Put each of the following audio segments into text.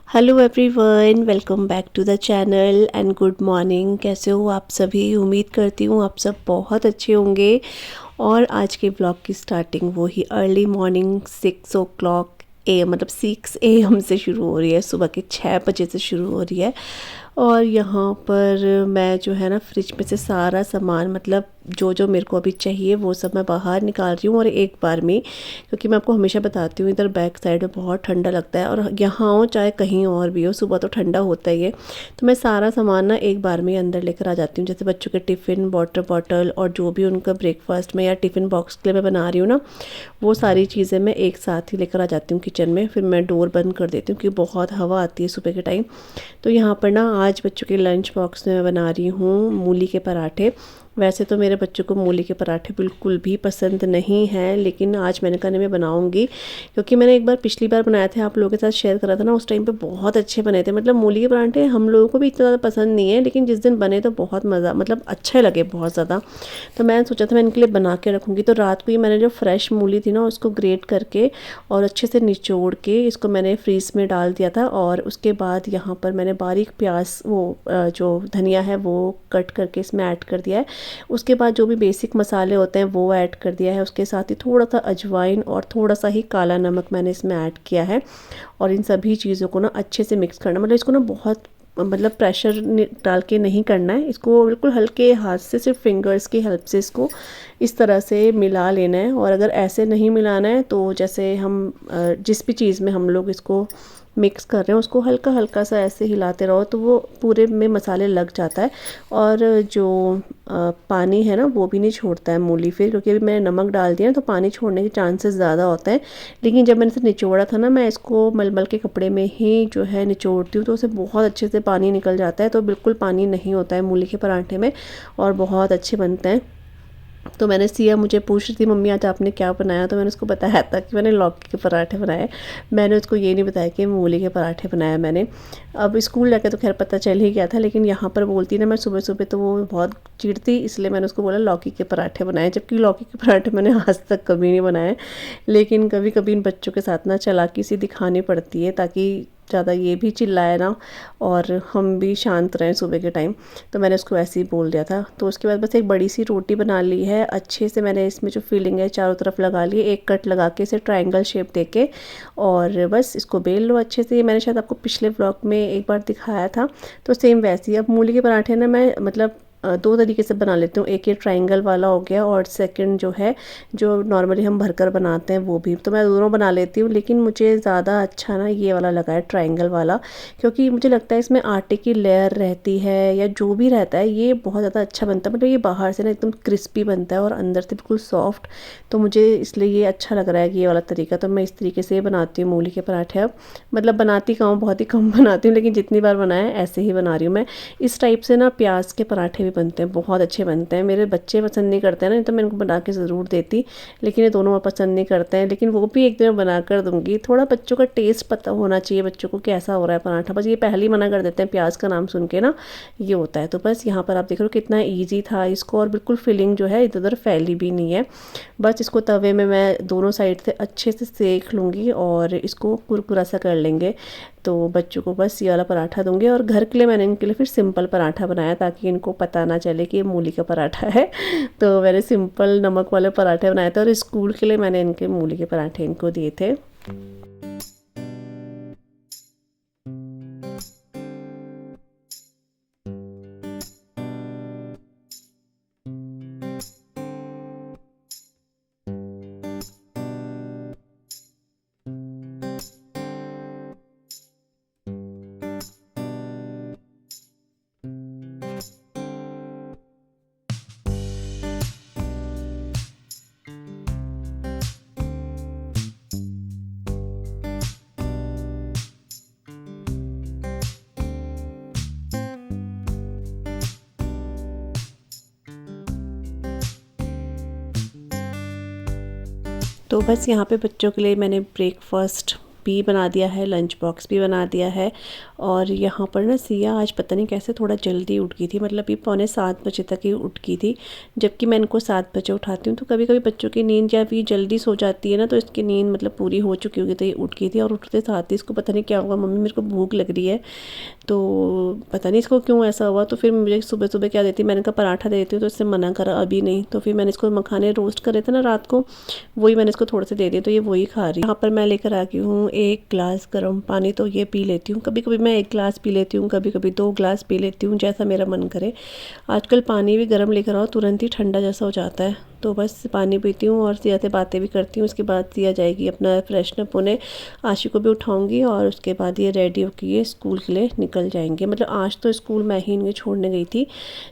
Hello everyone, welcome back to the channel and good morning. कैसे हो आप सभी? उम्मीद करती हूँ आप सब बहुत अच्छे होंगे। और आज के ब्लॉग की स्टार्टिंग वो ही अर्ली मॉर्निंग 6 o'clock AM, मतलब 6 AM से शुरू हो रही है। सुबह के 6 बजे से शुरू हो रही है। और यहाँ पर मैं जो है ना फ्रिज में से सारा सामान, मतलब जो जो मेरे को अभी चाहिए वो सब मैं बाहर निकाल रही हूँ और एक बार में, क्योंकि मैं आपको हमेशा बताती हूँ इधर बैक साइड में बहुत ठंडा लगता है। और यहाँ हो चाहे कहीं और भी हो, सुबह तो ठंडा होता ही है। तो मैं सारा सामान ना एक बार में अंदर लेकर आ जाती हूँ। जैसे बच्चों के टिफ़िन, वाटर बॉटल और जो भी उनका ब्रेकफास्ट में या टिफ़िन बॉक्स के लिए मैं बना रही हूँ ना, वो सारी चीज़ें मैं एक साथ ही लेकर आ जाती हूँ किचन में। फिर मैं डोर बंद कर देती हूँ क्योंकि बहुत हवा आती है सुबह के टाइम। तो यहाँ पर ना आज बच्चों के लंच बॉक्स में मैं बना रही हूँ मूली के पराठे। वैसे तो मेरे बच्चों को मूली के पराठे बिल्कुल भी पसंद नहीं हैं, लेकिन आज मैंने कहा नहीं, मैं बनाऊंगी। क्योंकि मैंने एक बार पिछली बार बनाया था, आप लोगों के साथ शेयर करा था ना, उस टाइम पे बहुत अच्छे बने थे। मतलब मूली के पराठे हम लोगों को भी इतना ज़्यादा पसंद नहीं है, लेकिन जिस दिन बने तो बहुत मज़ा, मतलब अच्छे लगे बहुत ज़्यादा। तो मैंने सोचा था मैं इनके लिए बना के रखूँगी। तो रात को ही मैंने जो फ्रेश मूली थी ना, उसको ग्रेट करके और अच्छे से निचोड़ के इसको मैंने फ्रीज़ में डाल दिया था। और उसके बाद यहाँ पर मैंने बारीक प्याज, वो जो धनिया है वो कट करके इसमें ऐड कर दिया है। उसके बाद जो भी बेसिक मसाले होते हैं वो ऐड कर दिया है। उसके साथ ही थोड़ा सा अजवाइन और थोड़ा सा ही काला नमक मैंने इसमें ऐड किया है। और इन सभी चीज़ों को ना अच्छे से मिक्स करना, मतलब इसको ना बहुत, मतलब प्रेशर डाल के नहीं करना है। इसको बिल्कुल हल्के हाथ से, सिर्फ फिंगर्स की हेल्प से इसको इस तरह से मिला लेना है। और अगर ऐसे नहीं मिलाना है तो जैसे हम जिस भी चीज़ में हम लोग इसको मिक्स कर रहे हैं उसको हल्का हल्का सा ऐसे हिलाते रहो तो वो पूरे में मसाले लग जाता है। और जो पानी है ना वो भी नहीं छोड़ता है मूली फिर, क्योंकि अभी मैंने नमक डाल दिया तो पानी छोड़ने के चांसेस ज़्यादा होते हैं। लेकिन जब मैंने इसे निचोड़ा था ना, मैं इसको मलमल के कपड़े में ही जो है निचोड़ती हूँ तो उसे बहुत अच्छे से पानी निकल जाता है। तो बिल्कुल पानी नहीं होता है मूली के पराठे में और बहुत अच्छे बनते हैं। तो मैंने सिया मुझे पूछ रही थी मम्मी आज आपने क्या बनाया, तो मैंने उसको बताया था कि मैंने लौकी के पराठे बनाए। मैंने उसको ये नहीं बताया कि मूली के पराठे बनाए मैंने। अब स्कूल जाके तो खैर पता चल ही गया था, लेकिन यहाँ पर बोलती ना मैं सुबह सुबह, तो वो बहुत चिढ़ती, इसलिए मैंने उसको बोला लौकी के पराठे बनाए। जबकि लौकी के पराठे मैंने आज तक कभी नहीं बनाए, लेकिन कभी कभी इन बच्चों के साथ ना चालाकी सी दिखानी पड़ती है ताकि ज़्यादा ये भी चिल्लाए ना और हम भी शांत रहें सुबह के टाइम। तो मैंने उसको ऐसे ही बोल दिया था। तो उसके बाद बस एक बड़ी सी रोटी बना ली है। अच्छे से मैंने इसमें जो फिलिंग है चारों तरफ लगा ली, एक कट लगा के इसे ट्रायंगल शेप देके, और बस इसको बेल लो अच्छे से। मैंने शायद आपको पिछले व्लॉग में एक बार दिखाया था, तो सेम वैसे ही। अब मूली के पराठे ना मैं मतलब दो तरीके से बना लेती हूँ। एक ये ट्रायंगल वाला हो गया और सेकंड जो है जो नॉर्मली हम भरकर बनाते हैं वो भी। तो मैं दोनों बना लेती हूँ, लेकिन मुझे ज़्यादा अच्छा ना ये वाला लगा है, ट्रायंगल वाला। क्योंकि मुझे लगता है इसमें आटे की लेयर रहती है या जो भी रहता है, ये बहुत ज़्यादा अच्छा बनता है। मतलब ये बाहर से ना एकदम क्रिस्पी बनता है और अंदर से बिल्कुल सॉफ्ट। तो मुझे इसलिए ये अच्छा लग रहा है कि ये वाला तरीका। तो मैं इस तरीके से बनाती हूँ मूली के पराठे। अब मतलब बनाती कम हूँ, बहुत ही कम बनाती हूँ, लेकिन जितनी बार बनाया ऐसे ही बना रही हूँ मैं। इस टाइप से ना प्याज के पराठे भी बनते हैं, बहुत अच्छे बनते हैं। मेरे बच्चे पसंद नहीं करते हैं ना, तो मैं इनको बना के ज़रूर देती, लेकिन ये दोनों पसंद नहीं करते हैं। लेकिन वो भी एक दिन बना कर दूंगी। थोड़ा बच्चों का टेस्ट पता होना चाहिए बच्चों को कैसा हो रहा है पराठा। बस ये पहले ही मना कर देते हैं प्याज का नाम सुन के ना, ये होता है। तो बस यहाँ पर आप देख रहे हो कितना ईजी था इसको, और बिल्कुल फिलिंग जो है इधर उधर फैली भी नहीं है। बस इसको तवे में मैं दोनों साइड से अच्छे से सेक लूँगी और इसको कुरकुरा सा कर लेंगे। तो बच्चों को बस ये वाला पराठा दूंगी। और घर के लिए मैंने इनके लिए फिर सिंपल पराठा बनाया ताकि इनको पता ना चले कि ये मूली का पराठा है। तो मैंने सिंपल नमक वाले पराठे बनाए थे और स्कूल के लिए मैंने इनके मूली के पराठे इनको दिए थे। तो बस यहाँ पे बच्चों के लिए मैंने ब्रेकफास्ट भी बना दिया है, लंच बॉक्स भी बना दिया है। और यहाँ पर ना सिया आज पता नहीं कैसे थोड़ा जल्दी उठ गई थी, मतलब ये 6:45 तक ही उठ गई थी। जबकि मैं इनको 7 बजे उठाती हूँ, तो कभी कभी बच्चों की नींद जब ये जल्दी सो जाती है ना, तो इसकी नींद मतलब पूरी हो चुकी होगी, तो ये उठ गई थी। और उठते साथ ही इसको पता नहीं क्या हुआ, मम्मी मेरे को भूख लग रही है। तो पता नहीं इसको क्यों ऐसा हुआ। तो फिर मुझे सुबह सुबह क्या देती, मैंने कहा पराठा दे देती हूँ, तो इससे मना करा अभी नहीं। तो फिर मैंने इसको मखाने रोस्ट करे थे ना रात को, वही मैंने इसको थोड़े से दे दिए, तो ये वही खा रही है। यहाँ पर मैं लेकर आ गई हूँ 1 गिलास गर्म पानी, तो ये पी लेती हूँ। कभी कभी मैं 1 गिलास पी लेती हूँ, कभी कभी 2 गिलास पी लेती हूँ, जैसा मेरा मन करे। आजकल पानी भी गर्म लेकर आओ तुरंत ही ठंडा जैसा हो जाता है। तो बस पानी पीती हूँ और सिया से बातें भी करती हूँ। उसके बाद सिया जाएगी अपना फ्रेशनअप होने, आशी को भी उठाऊंगी और उसके बाद ये रेडी होकर ये स्कूल के लिए निकल जाएंगे। मतलब आज तो स्कूल मैं ही इन्हें छोड़ने गई थी,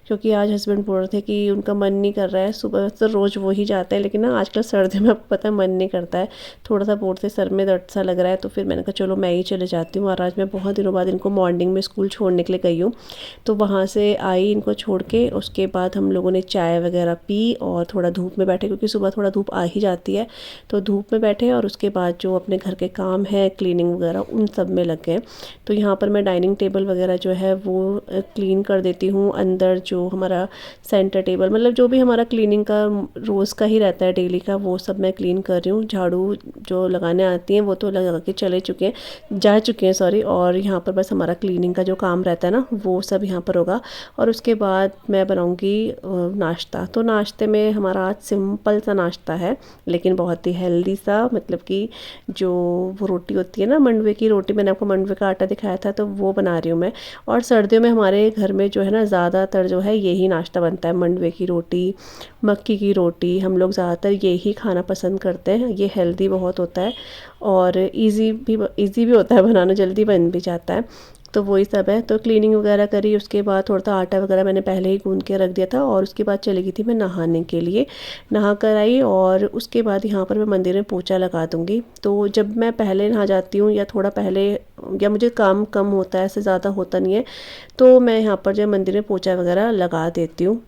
क्योंकि आज हस्बैंड बोल रहे थे कि उनका मन नहीं कर रहा है। सुबह तो रोज़ वो ही जाते हैं, लेकिन ना आजकल सर्दी में आपको पता है मन नहीं करता है, थोड़ा सा बोर्ड से सर में दर्द सा लग रहा है। तो फिर मैंने कहा चलो मैं ही चले जाती हूँ। और आज मैं बहुत दिनों बाद इनको मॉर्निंग में स्कूल छोड़ने के लिए गई हूँ। तो वहाँ से आई इनको छोड़ के, उसके बाद हम लोगों ने चाय वगैरह पी और थोड़ा धूप में बैठे, क्योंकि सुबह थोड़ा धूप आ ही जाती है। तो धूप में बैठे और उसके बाद जो अपने घर के काम है, क्लीनिंग वगैरह, उन सब में लग गए। तो यहाँ पर मैं डाइनिंग टेबल वगैरह जो है वो क्लीन कर देती हूँ। अंदर जो हमारा सेंटर टेबल, मतलब जो भी हमारा क्लीनिंग का रोज़ का ही रहता है, डेली का, वो सब मैं क्लीन कर रही हूँ। झाड़ू जो लगाने आती हैं वो तो लगा के जा चुके हैं सॉरी। और यहाँ पर बस हमारा क्लीनिंग का जो काम रहता है ना, वो सब यहाँ पर होगा। और उसके बाद मैं बनाऊँगी नाश्ता। तो नाश्ते में हमारा आज सिंपल सा नाश्ता है, लेकिन बहुत ही हेल्दी सा। मतलब कि जो वो रोटी होती है ना, मंडवे की रोटी, मैंने आपको मंडवे का आटा दिखाया था, तो वो बना रही हूँ मैं। और सर्दियों में हमारे घर में जो है ना, ज़्यादातर जो है यही नाश्ता बनता है, मंडवे की रोटी, मक्की की रोटी। हम लोग ज़्यादातर यही खाना पसंद करते हैं। ये हेल्दी बहुत होता है और इजी भी होता है बनाना, जल्दी बन भी जाता है। तो वही सब है। तो क्लीनिंग वगैरह करी, उसके बाद थोड़ा सा आटा वगैरह मैंने पहले ही गूंद के रख दिया था। और उसके बाद चली गई थी मैं नहाने के लिए, नहा कर आई। और उसके बाद यहाँ पर मैं मंदिर में पोछा लगा दूँगी। तो जब मैं पहले नहा जाती हूँ या थोड़ा पहले, या मुझे काम कम होता है, ऐसे ज़्यादा होता नहीं है, तो मैं यहाँ पर जो मंदिर में पोछा वगैरह लगा देती हूँ।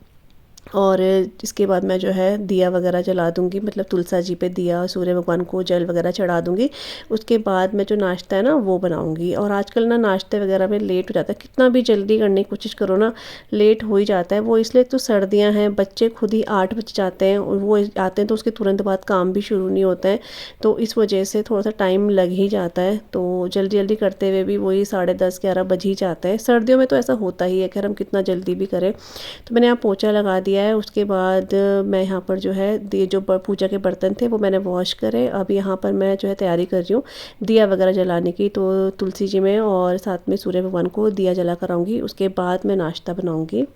और इसके बाद मैं जो है दिया वगैरह जला दूँगी, मतलब तुलसा जी पे दिया, सूर्य भगवान को जल वगैरह चढ़ा दूँगी। उसके बाद मैं जो नाश्ता है ना वो बनाऊँगी। और आजकल ना नाश्ते वगैरह में लेट हो जाता है, कितना भी जल्दी करने की कोशिश करो ना, लेट हो ही जाता है। वो इसलिए तो सर्दियाँ हैं, बच्चे खुद ही 8 बजे जाते हैं, और वो आते हैं तो उसके तुरंत बाद काम भी शुरू नहीं होता है। तो इस वजह से थोड़ा सा टाइम लग ही जाता है। तो जल्दी जल्दी करते हुए भी वही 10:30-11 बज ही जाता है। सर्दियों में तो ऐसा होता ही है, खैर हम कितना जल्दी भी करें। तो मैंने यहाँ पोछा लगा दिया है। उसके बाद मैं यहाँ पर जो है जो पूजा के बर्तन थे वो मैंने वॉश करे। अब यहाँ पर मैं जो है तैयारी कर रही हूँ दिया वगैरह जलाने की। तो तुलसी जी में और साथ में सूर्य भगवान को दिया जला कर आऊँगी। उसके बाद मैं नाश्ता बनाऊँगी।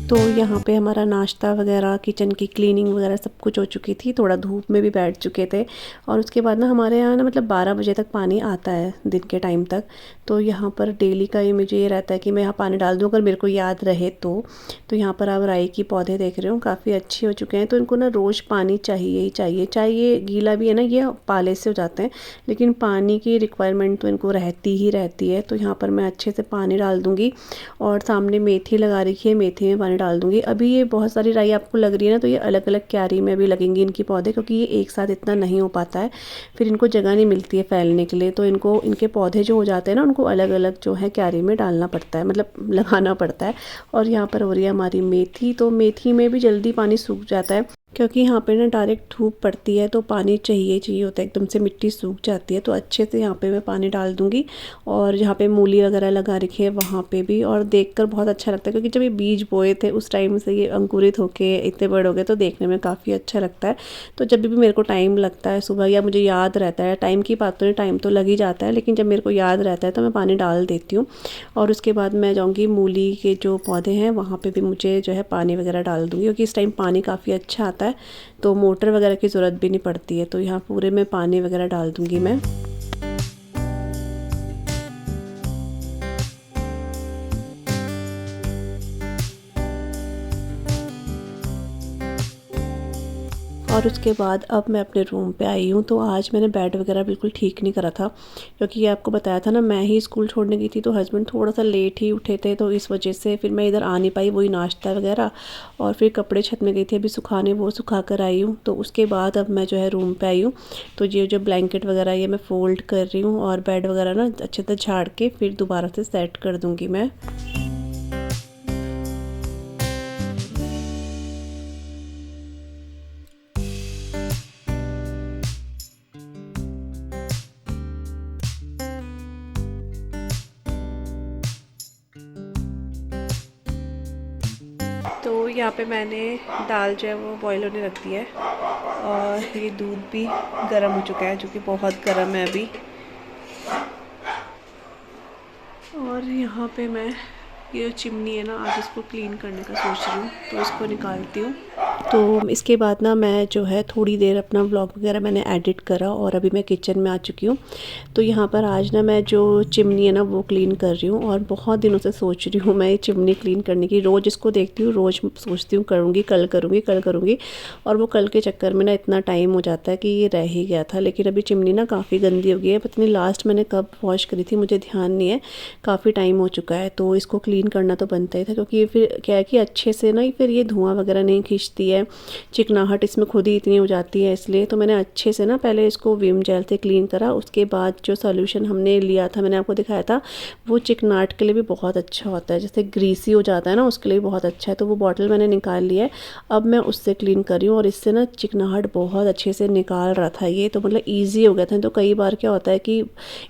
तो यहाँ पे हमारा नाश्ता वगैरह, किचन की क्लीनिंग वगैरह सब कुछ हो चुकी थी। थोड़ा धूप में भी बैठ चुके थे। और उसके बाद ना हमारे यहाँ ना मतलब 12 बजे तक पानी आता है दिन के टाइम तक। तो यहाँ पर डेली का ये मुझे ये रहता है कि मैं यहाँ पानी डाल दूँ, अगर मेरे को याद रहे तो। यहाँ पर आप राई की पौधे देख रहे हो, काफ़ी अच्छे हो चुके हैं। तो इनको ना रोज़ पानी चाहिए ही चाहिए, चाहे ये गीला भी है ना, ये पाले से हो जाते हैं, लेकिन पानी की रिक्वायरमेंट तो इनको रहती ही रहती है। तो यहाँ पर मैं अच्छे से पानी डाल दूँगी। और सामने मेथी लगा रखी है, मेथी में पानी डाल दूँगी। अभी ये बहुत सारी राई आपको लग रही है ना, तो ये अलग अलग क्यारी में भी लगेंगी इनकी पौधे, क्योंकि ये एक साथ इतना नहीं हो पाता है, फिर इनको जगह नहीं मिलती है फैलने के लिए। तो इनको इनके पौधे जो हो जाते हैं ना, उनको अलग अलग जो है क्यारी में डालना पड़ता है, मतलब लगाना पड़ता है। और यहाँ पर हो रही है हमारी मेथी। तो मेथी में भी जल्दी पानी सूख जाता है, क्योंकि यहाँ पे ना डायरेक्ट धूप पड़ती है, तो पानी चाहिए होता है, एकदम से मिट्टी सूख जाती है। तो अच्छे से यहाँ पे मैं पानी डाल दूँगी। और जहाँ पे मूली वगैरह लगा रखी है वहाँ पे भी। और देखकर बहुत अच्छा लगता है, क्योंकि जब ये बीज बोए थे उस टाइम से ये अंकुरित होके इतने बड़े हो गए, तो देखने में काफ़ी अच्छा लगता है। तो जब भी मेरे को टाइम लगता है सुबह, या मुझे याद रहता है, टाइम की बात तो नहीं, टाइम तो लग ही जाता है, लेकिन जब मेरे को याद रहता है तो मैं पानी डाल देती हूँ। और उसके बाद मैं जाऊँगी मूली के जो पौधे हैं वहाँ पर भी मुझे जो है पानी वगैरह डाल दूँगी, क्योंकि इस टाइम पानी काफ़ी अच्छा आता है। जाता है, तो मोटर वगैरह की ज़रूरत भी नहीं पड़ती है। तो यहाँ पूरे में पानी वगैरह डाल दूँगी मैं। और उसके बाद अब मैं अपने रूम पे आई हूँ। तो आज मैंने बेड वगैरह बिल्कुल ठीक नहीं करा था, क्योंकि ये आपको बताया था ना, मैं ही स्कूल छोड़ने गई थी तो हस्बैंड थोड़ा सा लेट ही उठे थे, तो इस वजह से फिर मैं इधर आ नहीं पाई, वही नाश्ता वगैरह और फिर कपड़े छत में गई थी अभी सुखाने, वो सुखा कर आई हूँ। तो उसके बाद अब मैं जो है रूम पर आई हूँ। तो ये जो ब्लैंकेट वगैरह ये मैं फ़ोल्ड कर रही हूँ और बेड वगैरह ना अच्छे से झाड़ के फिर दोबारा से सेट कर दूँगी मैं। तो यहाँ पे मैंने दाल जो है वो बॉईल होने रख दिया है और ये दूध भी गर्म हो चुका है, जो कि बहुत गर्म है अभी। और यहाँ पे मैं ये जो चिमनी है ना, आज इसको क्लीन करने का सोच रही हूँ, तो इसको निकालती हूँ। तो इसके बाद ना मैं जो है थोड़ी देर अपना व्लॉग वगैरह मैंने एडिट करा और अभी मैं किचन में आ चुकी हूँ। तो यहाँ पर आज ना मैं जो चिमनी है ना वो क्लीन कर रही हूँ और बहुत दिनों से सोच रही हूँ मैं ये चिमनी क्लीन करने की। रोज़ इसको देखती हूँ, रोज़ सोचती हूँ करूँगी, कल करूँगी, कल करूँगी, और वो कल के चक्कर में ना इतना टाइम हो जाता है कि ये रह ही गया था। लेकिन अभी चिमनी ना काफ़ी गंदी हो गई है, पता नहीं लास्ट मैंने कब वॉश करी थी, मुझे ध्यान नहीं है, काफ़ी टाइम हो चुका है। तो इसको क्लीन करना तो बनता ही था, क्योंकि ये फिर क्या है कि अच्छे से ना फिर ये धुआं वगैरह नहीं खींचती है, चिकनाहट इसमें खुद ही इतनी हो जाती है। इसलिए तो मैंने अच्छे से ना पहले इसको विम जेल से क्लीन करा, उसके बाद जो सॉल्यूशन हमने लिया था, मैंने आपको दिखाया था, वो चिकनाहट के लिए भी बहुत अच्छा होता है, जैसे ग्रीसी हो जाता है ना उसके लिए भी बहुत अच्छा है। तो वो बॉटल मैंने निकाल लिया है, अब मैं उससे क्लीन कर रही हूँ और इससे ना चिकनाहट बहुत अच्छे से निकाल रहा था ये, तो मतलब ईजी हो गया था। तो कई बार क्या होता है कि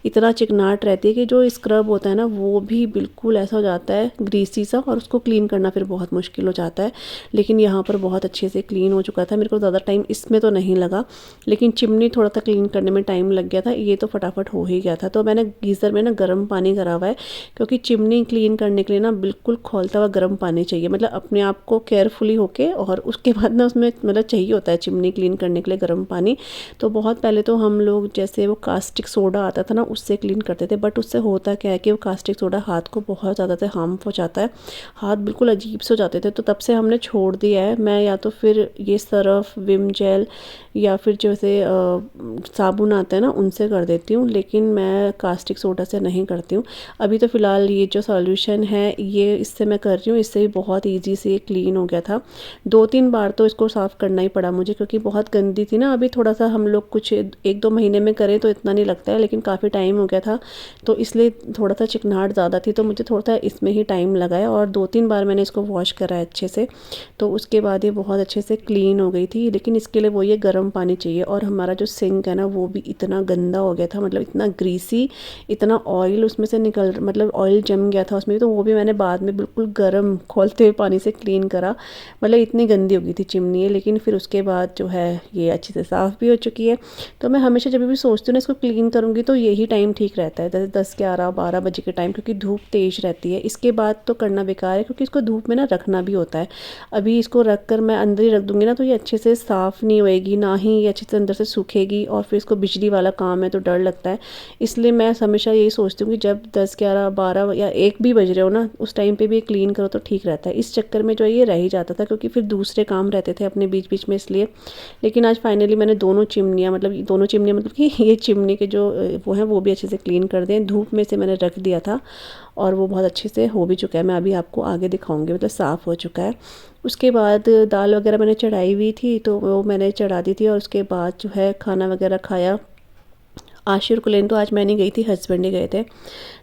इतना चिकनाहट रहती है कि जो स्क्रब होता है ना वो भी बिल्कुल ऐसा हो जाता है ग्रीसी सा, और उसको क्लीन करना फिर बहुत मुश्किल हो जाता है। लेकिन यहाँ पर बहुत अच्छे से क्लीन हो चुका था, मेरे को ज़्यादा टाइम इसमें तो नहीं लगा, लेकिन चिमनी थोड़ा सा क्लीन करने में टाइम लग गया था, ये तो फटाफट हो ही गया था। तो मैंने गीज़र में ना गर्म पानी करा हुआ है, क्योंकि चिमनी क्लीन करने के लिए ना बिल्कुल खौलता हुआ गर्म पानी चाहिए, मतलब अपने आप को केयरफुली होके, और उसके बाद ना उसमें मतलब चाहिए होता है चिमनी क्लीन करने के लिए गर्म पानी। तो बहुत पहले तो हम लोग जैसे वो कास्टिक सोडा आता था ना उससे क्लीन करते थे, बट उससे होता क्या है कि वो कास्टिक सोडा हाथ को बहुत ज़्यादा से हार्म पहुँचाता है, हाथ बिल्कुल अजीब से हो जाते थे। तो तब से हमने छोड़ दिया है, मैं या तो फिर ये सर्फ, विम जेल या फिर जैसे साबुन आता है ना उनसे कर देती हूँ, लेकिन मैं कास्टिक सोडा से नहीं करती हूँ। अभी तो फ़िलहाल ये जो सॉल्यूशन है ये इससे मैं कर रही हूँ, इससे भी बहुत ईजी से ये क्लीन हो गया था। 2-3 बार तो इसको साफ़ करना ही पड़ा मुझे, क्योंकि बहुत गंदी थी ना। अभी थोड़ा सा हम लोग कुछ 1-2 महीने में करें तो इतना नहीं लगता है, लेकिन काफ़ी टाइम हो गया था तो इसलिए थोड़ा सा चिकनाहट ज़्यादा थी, तो मुझे थोड़ा सा इसमें ही टाइम लगा है। और 2-3 बार मैंने इसको वॉश करा है अच्छे से, तो उसके बाद ये बहुत अच्छे से क्लीन हो गई थी। लेकिन इसके लिए वो ये गर्म पानी चाहिए। और हमारा जो सिंक है ना वो भी इतना गंदा हो गया था, मतलब इतना ग्रीसी, इतना ऑयल उसमें से निकल, मतलब ऑयल जम गया था उसमें, तो वो भी मैंने बाद में बिल्कुल गर्म खौलते हुए पानी से क्लीन करा, मतलब इतनी गंदी हो गई थी चिमनी। लेकिन फिर उसके बाद जो है ये अच्छे से साफ़ भी हो चुकी है। तो मैं हमेशा जब भी सोचती हूँ ना इसको क्लीन करूँगी तो यही टाइम ठीक रहता है, जैसे 10-11-12 बजे के टाइम, क्योंकि धूप तेज़ रहती है। इसके बाद तो करना बेकार है, क्योंकि इसको धूप में ना रखना भी होता है। अभी इसको रख कर मैं अंदर ही रख दूँगी ना तो ये अच्छे से साफ़ नहीं होएगी, ना ही ये अच्छे से अंदर से सूखेगी, और फिर इसको बिजली वाला काम है तो डर लगता है। इसलिए मैं हमेशा यही सोचती हूँ कि जब 10-11-12 या 1 भी बज रहे हो ना उस टाइम पे भी क्लीन करो तो ठीक रहता है। इस चक्कर में जो है ये रह ही जाता था, क्योंकि फिर दूसरे काम रहते थे अपने बीच बीच में, इसलिए। लेकिन आज फाइनली मैंने दोनों चिमनियाँ, मतलब कि ये चिमनी के जो वो हैं वो भी अच्छे से क्लीन कर दें। धूप में से मैंने रख दिया था और वो बहुत अच्छे से हो भी चुका है। मैं अभी आपको आगे दिखाऊंगी, मतलब साफ़ हो चुका है। उसके बाद दाल वगैरह मैंने चढ़ाई हुई थी तो वो मैंने चढ़ा दी थी, और उसके बाद जो है खाना वगैरह खाया। आशिर को लेने तो आज मैं नहीं गई थी, हस्बैंड ही गए थे।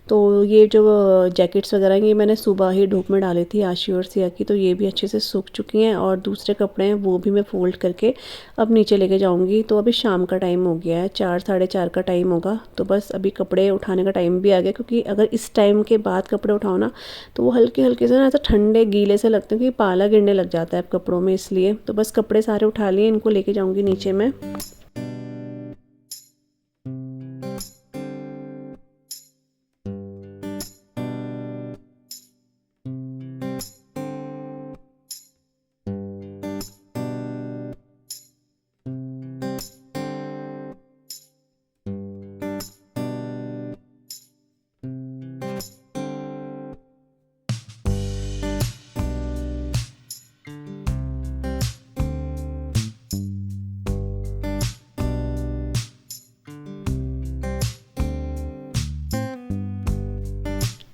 तो ये जो जैकेट्स वगैरह हैं ये मैंने सुबह ही धूप में डाली थी, आशी और सिया की, तो ये भी अच्छे से सूख चुकी हैं। और दूसरे कपड़े हैं वो भी मैं फ़ोल्ड करके अब नीचे लेके जाऊंगी। तो अभी शाम का टाइम हो गया है, 4-4:30 का टाइम होगा, तो बस अभी कपड़े उठाने का टाइम भी आ गया। क्योंकि अगर इस टाइम के बाद कपड़े उठाओ ना तो वो हल्के हल्के से ना ऐसा ठंडे गीले से लगते हैं कि पाला गिरने लग जाता है कपड़ों में, इसलिए। तो बस कपड़े सारे उठा लिए, इनको लेके जाऊँगी नीचे में।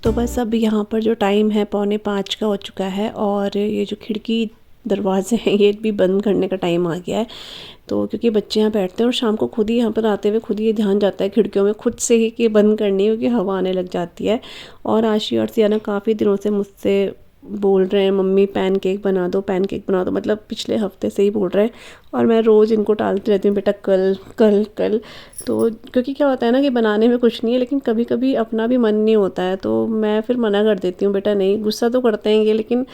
तो बस अब यहाँ पर जो टाइम है 4:45 का हो चुका है और ये जो खिड़की दरवाजे हैं ये भी बंद करने का टाइम आ गया है। तो क्योंकि बच्चे यहाँ बैठते हैं और शाम को खुद ही यहाँ पर आते हुए खुद ही ये ध्यान जाता है खिड़कियों में खुद से ही कि बंद करनी है, क्योंकि हवा आने लग जाती है। और आशी और सियाना काफ़ी दिनों से मुझसे बोल रहे हैं मम्मी पैनकेक बना दो, पैनकेक बना दो, मतलब पिछले हफ्ते से ही बोल रहे हैं। और मैं रोज़ इनको टालती रहती हूँ, बेटा कल कल कल। तो क्योंकि क्या होता है ना कि बनाने में कुछ नहीं है, लेकिन कभी कभी अपना भी मन नहीं होता है, तो मैं फिर मना कर देती हूँ, बेटा नहीं। गुस्सा तो करते हैं ये, लेकिन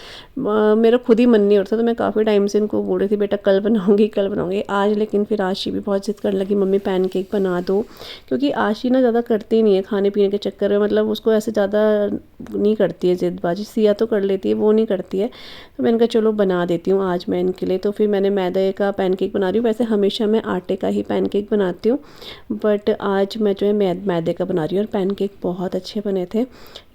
मेरा खुद ही मन नहीं होता। तो मैं काफ़ी टाइम से इनको बोल रही थी बेटा कल बनाऊँगी कल बनाऊँगी आज, लेकिन फिर आशी भी बहुत जिद करने लगी मम्मी पैनकेक बना दो। क्योंकि आशी ना ज़्यादा करती नहीं है खाने पीने के चक्कर में, मतलब उसको ऐसे ज़्यादा नहीं करती है जिदबाजी। सिया तो कर लेती है, वो नहीं करती है। तो मैंने कहा चलो बना देती हूँ आज मैं इनके लिए। तो फिर मैंने मैदे का पैनकेक बना रही हूँ। वैसे हमेशा मैं आटे का ही पैनकेक बनाती हूँ, बट आज मैं जो है मैदे का बना रही हूँ और पैनकेक बहुत अच्छे बने थे।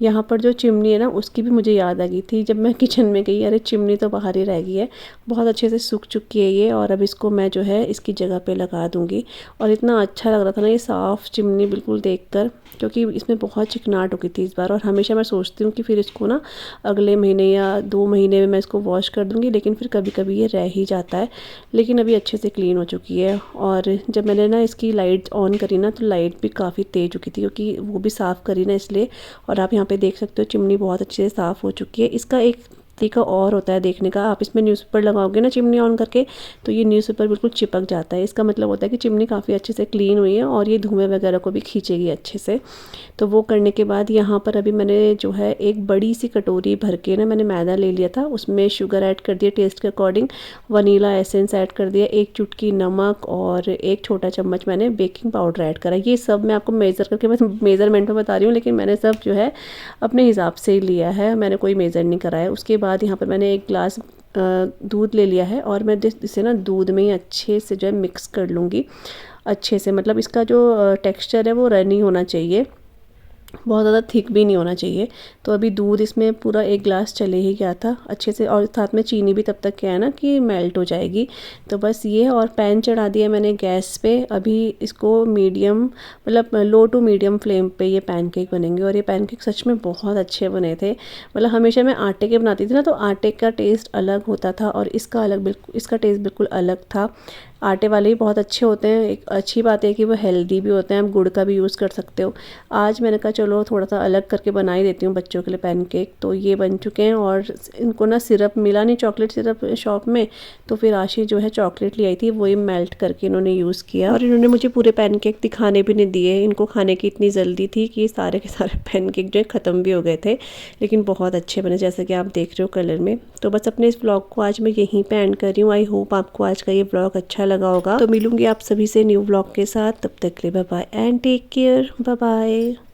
यहाँ पर जो चिमनी है ना उसकी भी मुझे याद आ गई थी जब मैं किचन में गई, अरे चिमनी तो बाहर ही रह गई है। बहुत अच्छे से सूख चुकी है ये, और अब इसको मैं जो है इसकी जगह पे लगा दूँगी। और इतना अच्छा लग रहा था ना ये साफ़ चिमनी बिल्कुल देखकर, क्योंकि इसमें बहुत चिकनाहट हो गई थी इस बार। और हमेशा मैं सोचती हूँ कि फिर इसको ना अगले महीने या 2 महीने में मैं इसको वॉश कर दूँगी, लेकिन फिर कभी कभी ये रह ही जाता है। लेकिन अभी अच्छे से क्लीन हो चुकी है। और जब मैंने ना इसकी लाइट ऑन करी ना तो लाइट भी काफ़ी तेज़ हो चुकी थी, क्योंकि वो भी साफ़ करी ना इसलिए। और आप यहाँ पे देख सकते हो चिमनी बहुत अच्छे से साफ़ हो चुकी है। इसका एक तरीका और होता है देखने का, आप इसमें न्यूज़पेपर लगाओगे ना चिमनी ऑन करके, तो ये न्यूज़पेपर बिल्कुल चिपक जाता है। इसका मतलब होता है कि चिमनी काफ़ी अच्छे से क्लीन हुई है और ये धुएँ वगैरह को भी खींचेगी अच्छे से। तो वो करने के बाद यहाँ पर अभी मैंने जो है एक बड़ी सी कटोरी भर के ना मैंने मैदा ले लिया था, उसमें शुगर ऐड कर दिया टेस्ट के अकॉर्डिंग, वनीला एसेंस ऐड कर दिया, 1 चुटकी नमक और 1 छोटा चम्मच मैंने बेकिंग पाउडर ऐड करा। ये सब मैं आपको मेज़र करके बस मेज़रमेंट में बता रही हूँ, लेकिन मैंने सब जो है अपने हिसाब से ही लिया है, मैंने कोई मेज़र नहीं करा है। उसके बाद यहाँ पर मैंने 1 गिलास दूध ले लिया है और मैं इसे ना दूध में ही अच्छे से जो है मिक्स कर लूँगी अच्छे से। मतलब इसका जो टेक्सचर है वो रनी होना चाहिए, बहुत ज़्यादा थिक भी नहीं होना चाहिए। तो अभी दूध इसमें पूरा 1 गिलास चले ही गया था अच्छे से, और साथ में चीनी भी तब तक क्या है ना कि मेल्ट हो जाएगी। तो बस ये, और पैन चढ़ा दिया मैंने गैस पे। अभी इसको मीडियम मतलब लो टू मीडियम फ्लेम पे ये पैनकेक बनेंगे। और ये पैनकेक सच में बहुत अच्छे बने थे। मतलब हमेशा मैं आटे के बनाती थी ना, तो आटे का टेस्ट अलग होता था और इसका टेस्ट बिल्कुल अलग था। आटे वाले ही बहुत अच्छे होते हैं। एक अच्छी बात है कि वो हेल्दी भी होते हैं, आप गुड़ का भी यूज़ कर सकते हो। आज मैंने कहा चलो थोड़ा सा अलग करके बना ही देती हूँ बच्चों के लिए पैनकेक। तो ये बन चुके हैं, और इनको ना सिरप मिला नहीं, चॉकलेट सिरप शॉप में, तो फिर आशी जो है चॉकलेट ले आई थी, वही मेल्ट करके इन्होंने यूज़ किया। और इन्होंने मुझे पूरे पैनकेक दिखाने भी नहीं दिए, इनको खाने की इतनी जल्दी थी कि सारे के सारे पैनकेक जो है ख़त्म भी हो गए थे। लेकिन बहुत अच्छे बने जैसा कि आप देख रहे हो कलर में। तो बस अपने इस व्लॉग को आज मैं यहीं पे एंड कर रही हूँ। आई होप आपको आज का ये व्लॉग अच्छा लगा होगा। तो मिलूंगी आप सभी से न्यू व्लॉग के साथ, तब तक के लिए bye bye and take care, bye bye.